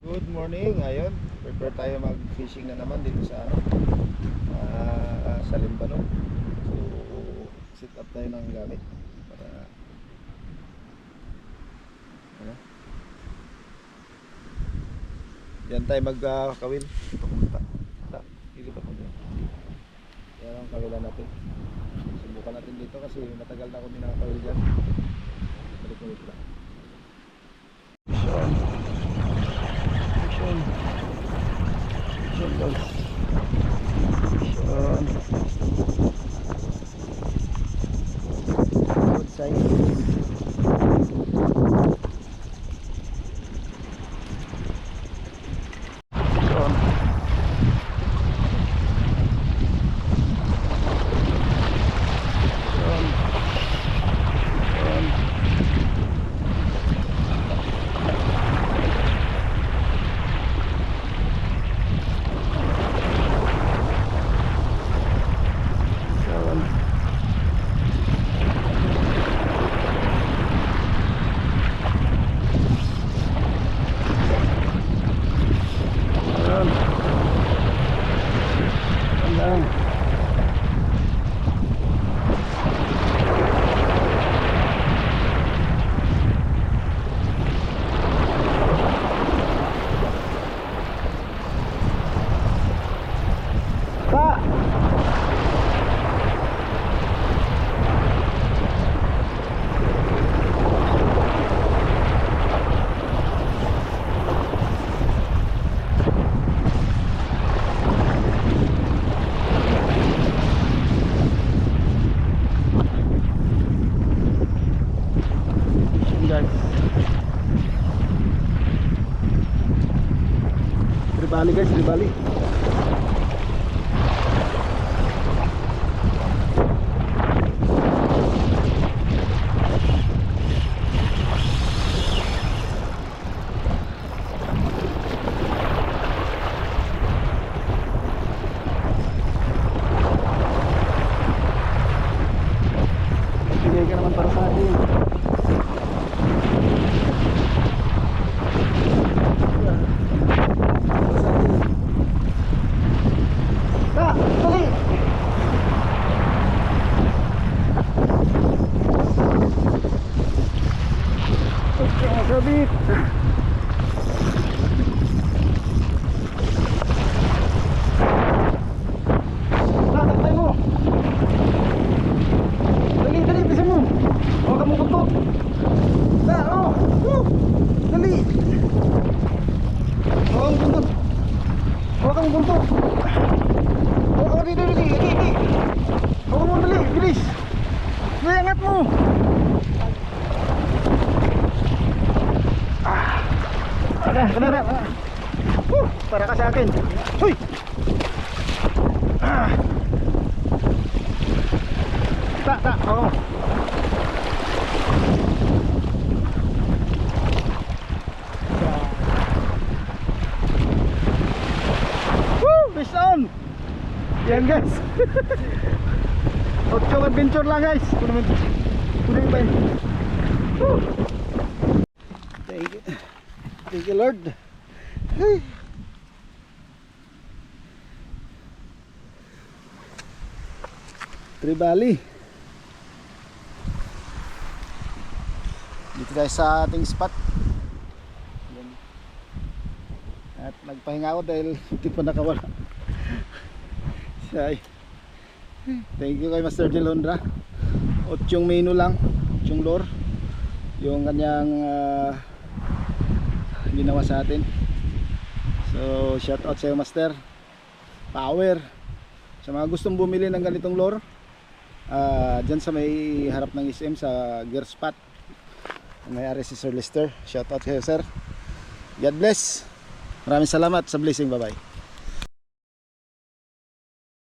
Good morning, ayun. Prepare tayo mag-fishing na naman dito sa sa Limbanong. So, set up tayo ng gamit para ano? Diyan tayo magkawil. Papunta. Ilipat mo dyan. Yan ang kawila natin. Subukan natin dito kasi matagal na ako minakawil dyan. Balik mo dito lang. Action guys. Action. Good size. Action. Bali guys, di bali. Bigay ka naman para sa atin. Sabit. Takay mo. Dali, dali, bisa mo. Huwag ka mong buntot. Dali. Huwag kang buntot. Huwag kang buntot. Dali. Huwag mo, dali, bilis. Dali, angat mo. Kena. Para ka sa akin. Huy. Tak. Oh. Fish on. Yan guys. Outdoor adventure lang guys. Kunin ba yun? Thank you Lord. Tribali. Dito tayo sa ating spot. At nagpahinga ako dahil hindi pa nakawala. Thank you kay Master Jelondra. 8 menu lang, 8 lure. Yung kanyang ginawa sa atin. So shout out sa iyo Master. Power. Sa mga gustong bumili ng ganitong lure, dyan sa may harap ng SM sa Gear Spot, may-ari si Sir Lester. Shout out sa iyo sir. God bless. Maraming salamat sa blessing. Bye bye.